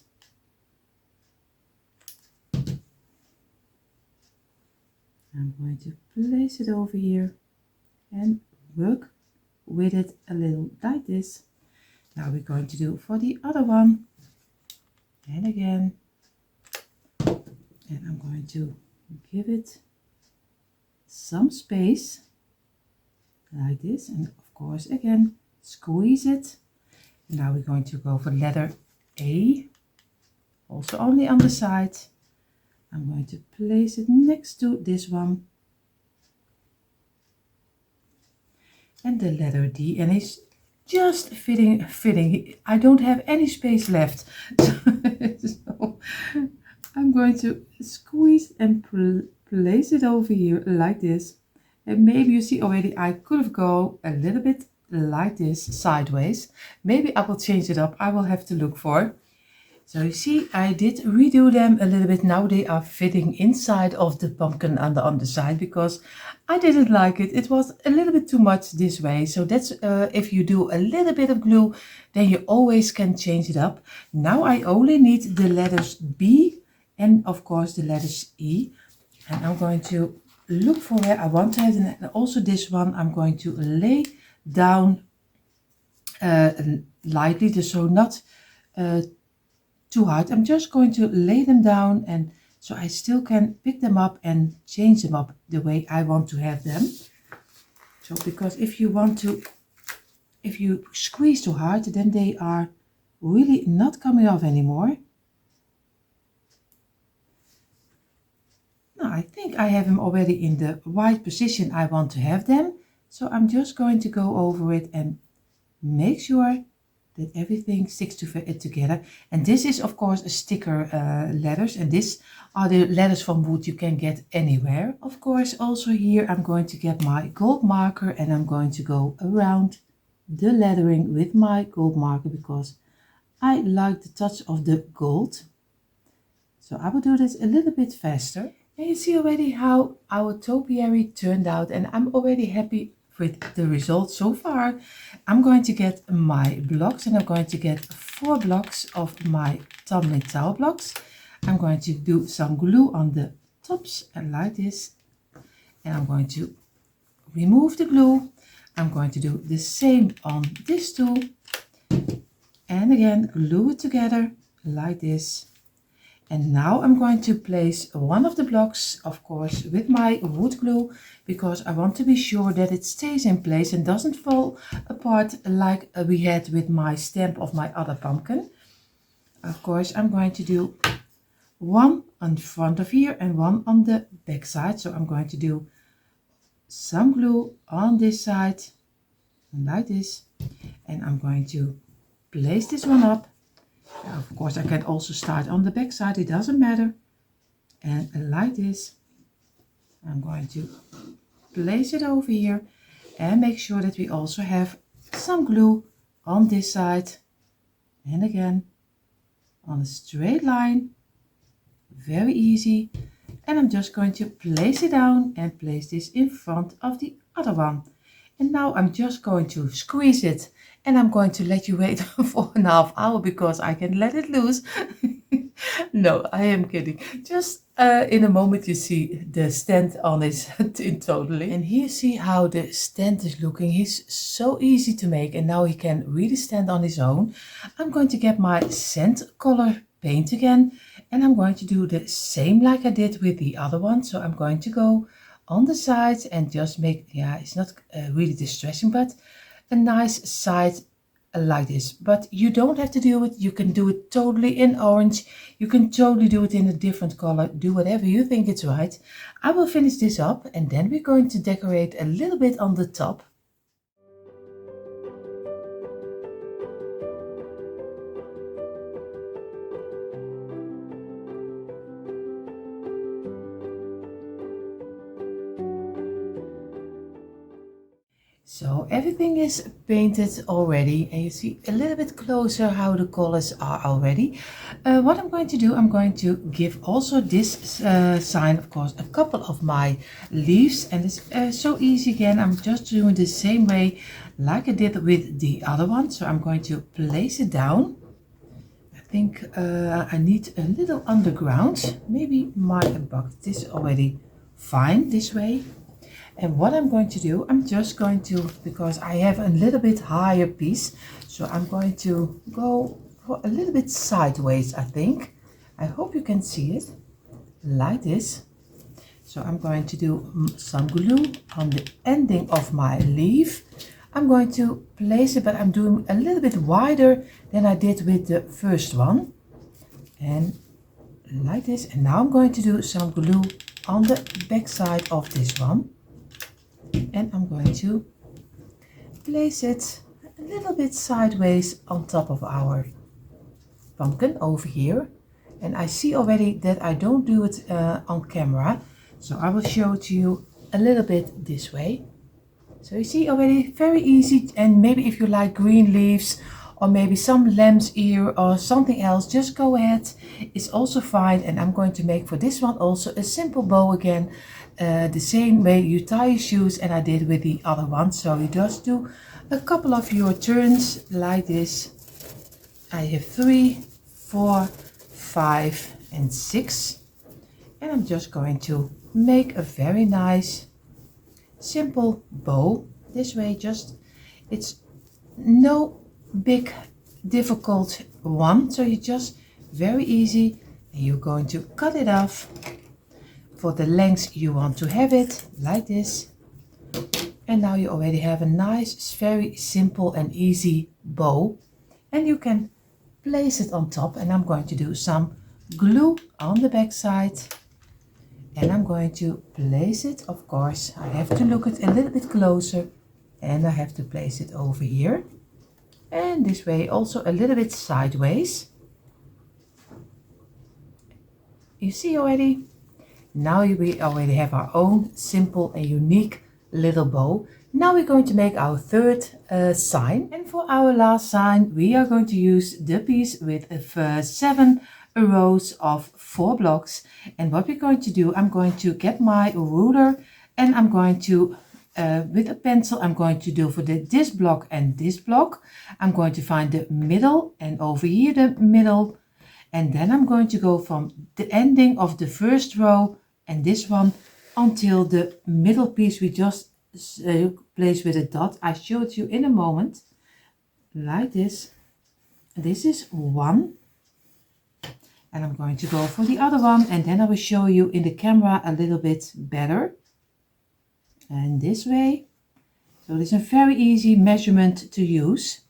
I'm going to place it over here and work with it a little like this. Now we're going to do for the other one. And again. And I'm going to give it some space like this. And of course, again, squeeze it. And now we're going to go for letter A, also only on the side. I'm going to place it next to this one. And the letter D, and just fitting. I don't have any space left. So I'm going to squeeze and place it over here like this. And maybe you see already I could have gone a little bit like this sideways. Maybe I will change it up. I will have to look for. So you see, I did redo them a little bit. Now they are fitting inside of the pumpkin on the underside because I didn't like it. It was a little bit too much this way. So that's if you do a little bit of glue, then you always can change it up. Now I only need the letters B and of course the letters E. And I'm going to look for where I want to have it. And also this one I'm going to lay down lightly, so not too hard. I'm just going to lay them down, and so I still can pick them up and change them up the way I want to have them. So because if you squeeze too hard, then they are really not coming off anymore. Now I think I have them already in the right position I want to have them. So I'm just going to go over it and make sure that everything sticks together. And this is of course a sticker letters, and these are the letters from wood you can get anywhere. Of course also here I'm going to get my gold marker and I'm going to go around the lettering with my gold marker because I like the touch of the gold. So I will do this a little bit faster. And you see already how our topiary turned out, and I'm already happy with the result so far. I'm going to get my blocks, and I'm going to get 4 blocks of my tumbling tile blocks. I'm going to do some glue on the tops and like this, and I'm going to remove the glue. I'm going to do the same on this tool, and again glue it together like this. And now I'm going to place one of the blocks, of course, with my wood glue, because I want to be sure that it stays in place and doesn't fall apart like we had with my stamp of my other pumpkin. Of course, I'm going to do one on front of here and one on the back side. So I'm going to do some glue on this side like this, and I'm going to place this one up. Of course I can also start on the back side, it doesn't matter. And like this, I'm going to place it over here and make sure that we also have some glue on this side. And again, on a straight line, very easy. And I'm just going to place it down and place this in front of the other one. And now I'm just going to squeeze it, and I'm going to let you wait for an half hour because I can let it loose. No, I am kidding. Just in a moment you see the stand on his in totally. And here you see how the stand is looking. He's so easy to make, and now he can really stand on his own. I'm going to get my sand color paint again, and I'm going to do the same like I did with the other one. So I'm going to go on the sides and just make, yeah, it's not really distressing, but a nice side like this. But you don't have to do it. You can do it totally in orange. You can totally do it in a different color. Do whatever you think it's right. I will finish this up, and then we're going to decorate a little bit on the top. So everything is painted already, and you see a little bit closer how the colors are already. What I'm going to do, I'm going to give also this sign, of course, a couple of my leaves, and it's so easy again. I'm just doing the same way like I did with the other one. So I'm going to place it down. I think I need a little underground. Maybe my bucket is already fine this way. And what I'm going to do, I'm just going to, because I have a little bit higher piece, so I'm going to go for a little bit sideways, I think. I hope you can see it, like this. So I'm going to do some glue on the ending of my leaf. I'm going to place it, but I'm doing a little bit wider than I did with the first one. And like this. And now I'm going to do some glue on the back side of this one. And I'm going to place it little bit sideways on top of our pumpkin over here. And I see already that I don't do it on camera, so I will show it to you a little bit this way. So you see already, very easy. And maybe if you like green leaves or maybe some lamb's ear or something else, just go ahead, it's also fine. And I'm going to make for this one also a simple bow again, the same way you tie your shoes and I did with the other one. So you just do a couple of your turns like this. I have 3, 4, 5 and 6, and I'm just going to make a very nice simple bow this way. Just, it's no big difficult one, so you just very easy, and you're going to cut it off for the length you want to have it like this. And now you already have a nice, very simple and easy bow, and you can place it on top. And I'm going to do some glue on the back side, and I'm going to place it, of course I have to look it a little bit closer, and I have to place it over here, and this way also a little bit sideways. You see already? Now we already have our own simple and unique little bow. Now we're going to make our third sign, and for our last sign we are going to use the piece with 7 rows of 4 blocks. And what we're going to do, I'm going to get my ruler, and I'm going to with a pencil, I'm going to do for this block and this block, I'm going to find the middle, and over here the middle, and then I'm going to go from the ending of the first row and this one until the middle piece we just place with a dot. I show it to you in a moment like this. This is 1, and I'm going to go for the other one, and then I will show you in the camera a little bit better, and this way. So this is a very easy measurement to use.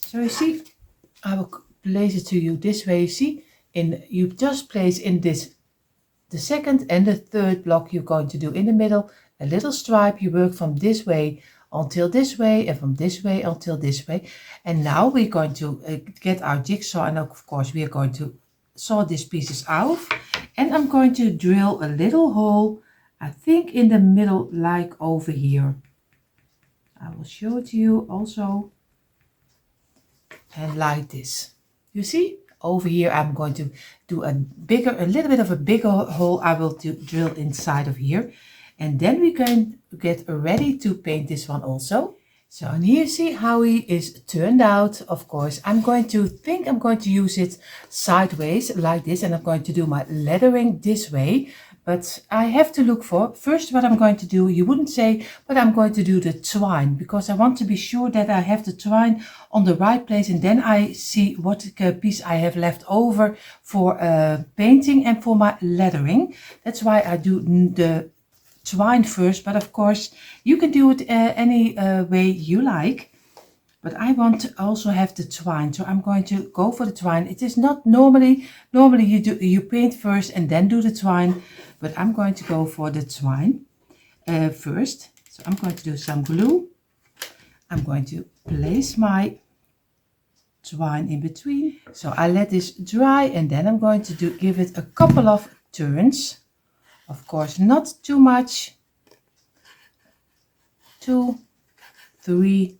So you see, I will place it to you this way. You see, you just place in this the second and the third block you're going to do in the middle a little stripe. You work from this way until this way, and from this way until this way. And now we're going to get our jigsaw, and of course we are going to saw these pieces off, and I'm going to drill a little hole, I think in the middle, like over here. I will show it to you also, and like this. You see, over here I'm going to do a little bit of a bigger hole. I will drill inside of here, and then we can get ready to paint this one also. So, and here you see how he is turned out. Of course, I'm going to use it sideways like this, and I'm going to do my lettering this way. But I have to look for, first what I'm going to do, you wouldn't say, but I'm going to do the twine, because I want to be sure that I have the twine on the right place, and then I see what piece I have left over for painting and for my lettering. That's why I do the twine first, but of course you can do it any way you like. But I want to also have the twine, so I'm going to go for the twine. It is not normally you paint first and then do the twine, but I'm going to go for the twine first. So I'm going to do some glue. I'm going to place my twine in between. So I let this dry, and then I'm going to give it a couple of turns. Of course, not too much. 2, 3,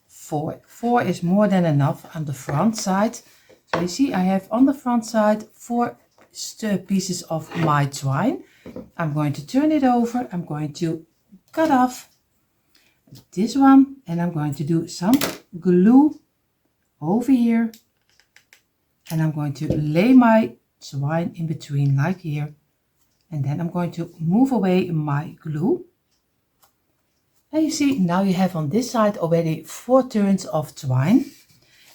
4. 4 is more than enough on the front side. So you see, I have on the front side 4 pieces of my twine. I'm going to turn it over. I'm going to cut off this one, and I'm going to do some glue over here, and I'm going to lay my twine in between like here, and then I'm going to move away my glue. And you see, now you have on this side already 4 turns of twine,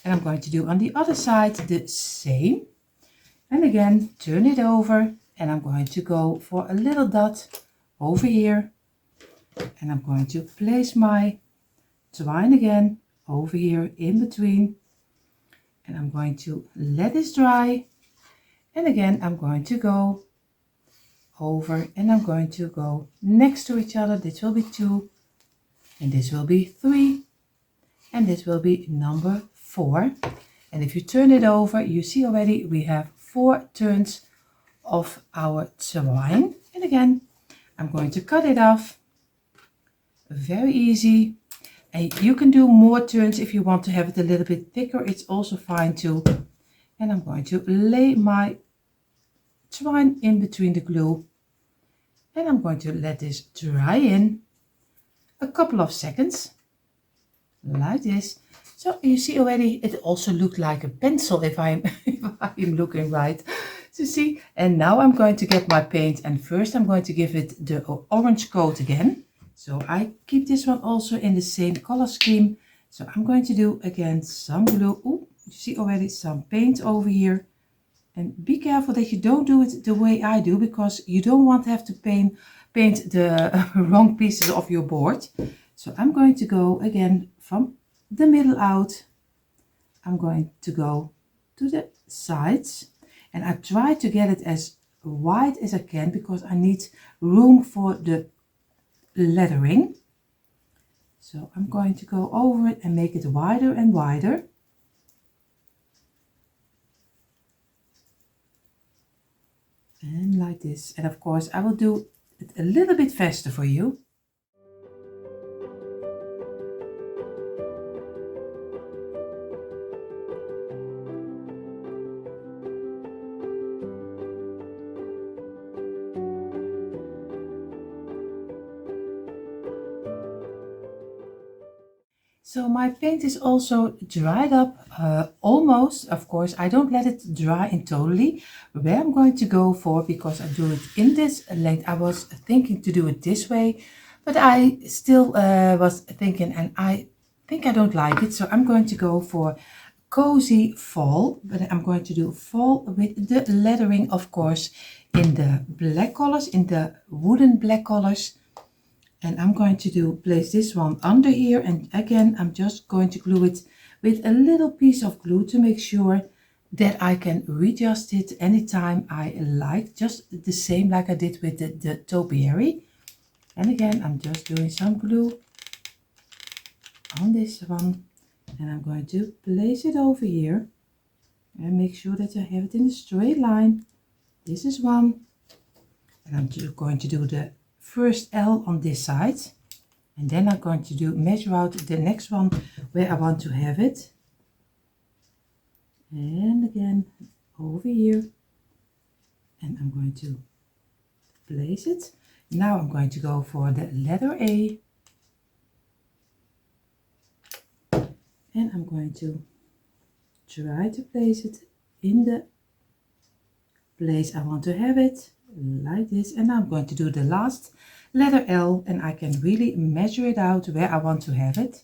and I'm going to do on the other side the same. And again, turn it over, and I'm going to go for a little dot over here, and I'm going to place my twine again over here in between, and I'm going to let this dry, and again I'm going to go over, and I'm going to go next to each other. This will be 2, and this will be 3, and this will be number 4. And if you turn it over, you see already we have 4 turns of our twine. And again, I'm going to cut it off. Very easy. And you can do more turns if you want to have it a little bit thicker. It's also fine too. And I'm going to lay my twine in between the glue. And I'm going to let this dry in a couple of seconds. Like this. So you see already it also looked like a pencil if I'm looking right. So see, and now I'm going to get my paint, and first I'm going to give it the orange coat again. So I keep this one also in the same color scheme. So I'm going to do again some glue. Oh, you see already some paint over here. And be careful that you don't do it the way I do, because you don't want to have to paint the wrong pieces of your board. So I'm going to go again from the middle out. I'm going to go to the sides, and I try to get it as wide as I can because I need room for the lettering. So I'm going to go over it and make it wider and wider. And like this. And of course I will do it a little bit faster for you. So my paint is also dried up almost. Of course, I don't let it dry in totally. Where I'm going to go for, because I do it in this length, I was thinking to do it this way, but I still was thinking, and I think I don't like it. So I'm going to go for cozy fall, but I'm going to do fall with the lettering, of course, in the black colors, in the wooden black colors. And I'm going to place this one under here, and again I'm just going to glue it with a little piece of glue to make sure that I can readjust it anytime I like, just the same like I did with the topiary. And again I'm just doing some glue on this one, and I'm going to place it over here and make sure that I have it in a straight line. This is one, and I'm just going to do the first L on this side, and then I'm going to measure out the next one where I want to have it, and again over here, and I'm going to place it. Now I'm going to go for the letter A, and I'm going to try to place it in the place I want to have it, like this. And I'm going to do the last letter L, and I can really measure it out where I want to have it,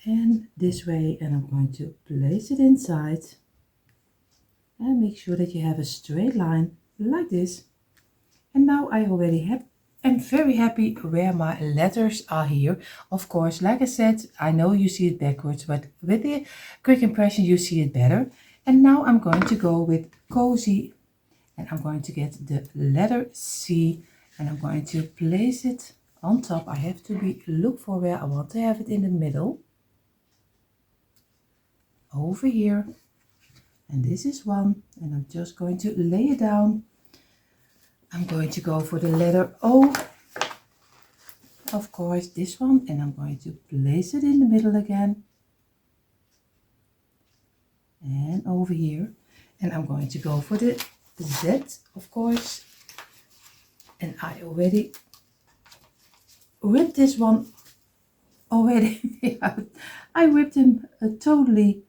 and this way. And I'm going to place it inside and make sure that you have a straight line like this. And now I already am very happy where my letters are here. Of course, like I said, I know you see it backwards, but with the quick impression you see it better. And now I'm going to go with cozy, and I'm going to get the letter C, and I'm going to place it on top. I have to look for where I want to have it in the middle, over here. And this is one, and I'm just going to lay it down. I'm going to go for the letter O, of course this one, and I'm going to place it in the middle again, and over here. And I'm going to go for the Z, of course, and I already ripped this one already out. I ripped him totally,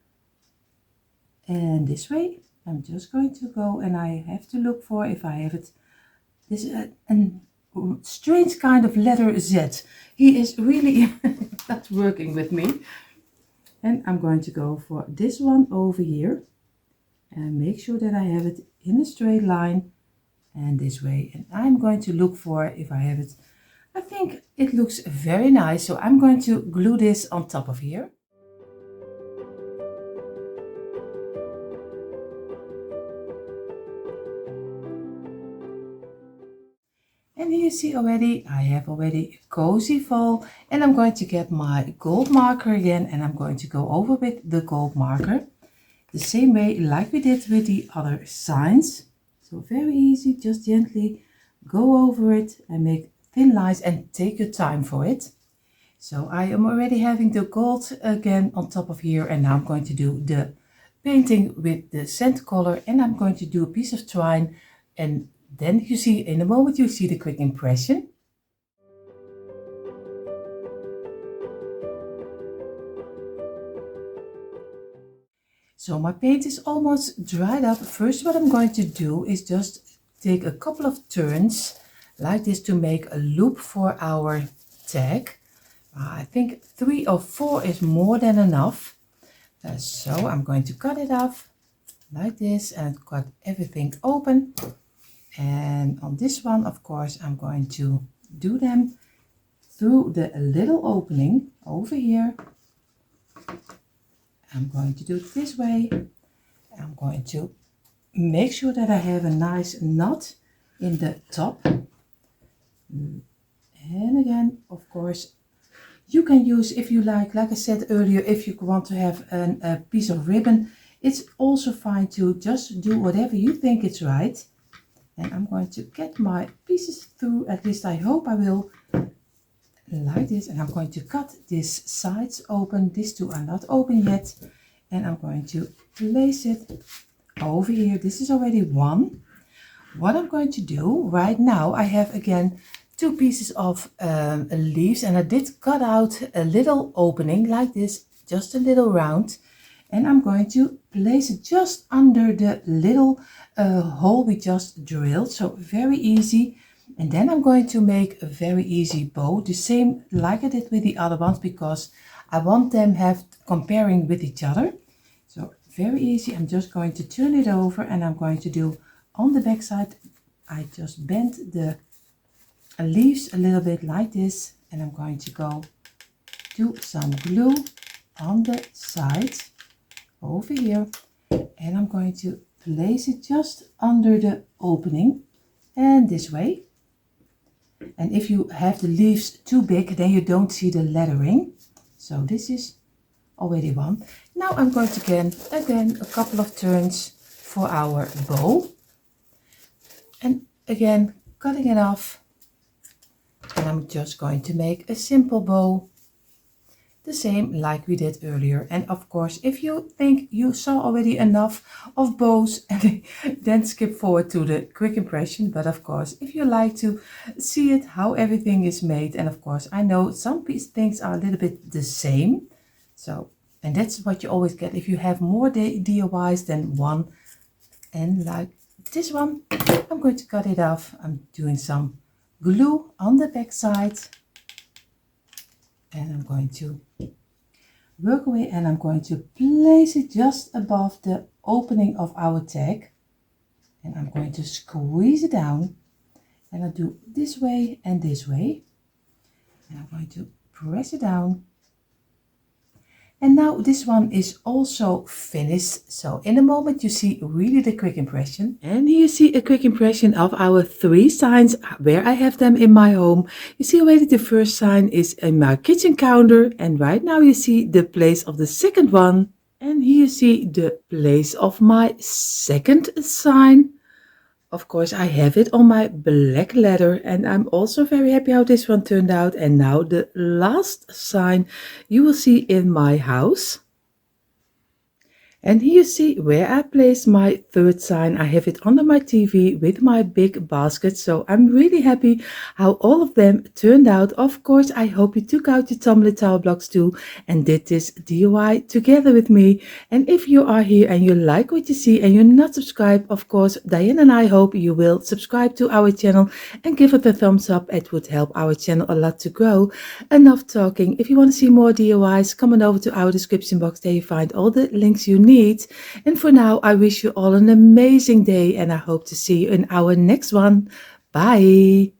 and this way. I'm just going to go, and I have to look for if I have it. This is a strange kind of letter Z. He is really not working with me. And I'm going to go for this one over here and make sure that I have it in a straight line, and this way. And I'm going to look for if I have it. I think it looks very nice, so I'm going to glue this on top of here. And here you see already, I have already a cozy fall, and I'm going to get my gold marker again, and I'm going to go over with the gold marker the same way like we did with the other signs. So very easy, just gently go over it and make thin lines and take your time for it. So I am already having the gold again on top of here, and now I'm going to do the painting with the sand color, and I'm going to do a piece of twine, and then you see in a moment you see the quick impression. So my paint is almost dried up. First what I'm going to do is just take a couple of turns like this to make a loop for our tag. I think 3 or 4 is more than enough. So I'm going to cut it off like this and cut everything open. And on this one, of course, I'm going to do them through the little opening over here. I'm going to do it this way. I'm going to make sure that I have a nice knot in the top. And again, of course, you can use, if you like I said earlier, if you want to have a piece of ribbon, it's also fine to just do whatever you think is right. And I'm going to get my pieces through, at least I hope I will, like this. And I'm going to cut these sides open. These two are not open yet. And I'm going to place it over here. This is already one. What I'm going to do right now, I have again 2 pieces of leaves, and I did cut out a little opening like this, just a little round, and I'm going to place it just under the little hole we just drilled. So very easy. And then I'm going to make a very easy bow, the same like I did with the other ones, because I want them have comparing with each other. So very easy. I'm just going to turn it over, and I'm going to do on the back side, I just bent the leaves a little bit like this, and I'm going to go do some glue on the side over here, and I'm going to place it just under the opening and this way. And if you have the leaves too big, then you don't see the lettering. So this is already one. Now I'm going to again a couple of turns for our bow, and again cutting it off. And I'm just going to make a simple bow, the same like we did earlier. And of course, if you think you saw already enough of bows, then skip forward to the quick impression. But of course, if you like to see it, how everything is made, and of course, I know some things are a little bit the same. So, and that's what you always get if you have more DIYs than one. And like this one, I'm going to cut it off. I'm doing some glue on the back side, and I'm going to work away, and I'm going to place it just above the opening of our tag, and I'm going to squeeze it down, and I'll do this way and this way, and I'm going to press it down. And now this one is also finished. So in a moment you see really the quick impression. And here you see a quick impression of our 3 signs where I have them in my home. You see already the first sign is in my kitchen counter. And right now you see the place of the second one. And here you see the place of my second sign. Of course, I have it on my black leather, and I'm also very happy how this one turned out. And now the last sign you will see in my house. And here you see where I placed my third sign. I have it under my TV with my big basket. So I'm really happy how all of them turned out. Of course, I hope you took out your tumbler tile blocks too and did this DIY together with me. And if you are here and you like what you see and you're not subscribed, of course, Diane and I hope you will subscribe to our channel and give it a thumbs up. It would help our channel a lot to grow. Enough talking. If you want to see more DIYs, come on over to our description box. There you find all the links you need. And for now, I wish you all an amazing day, and I hope to see you in our next one. Bye.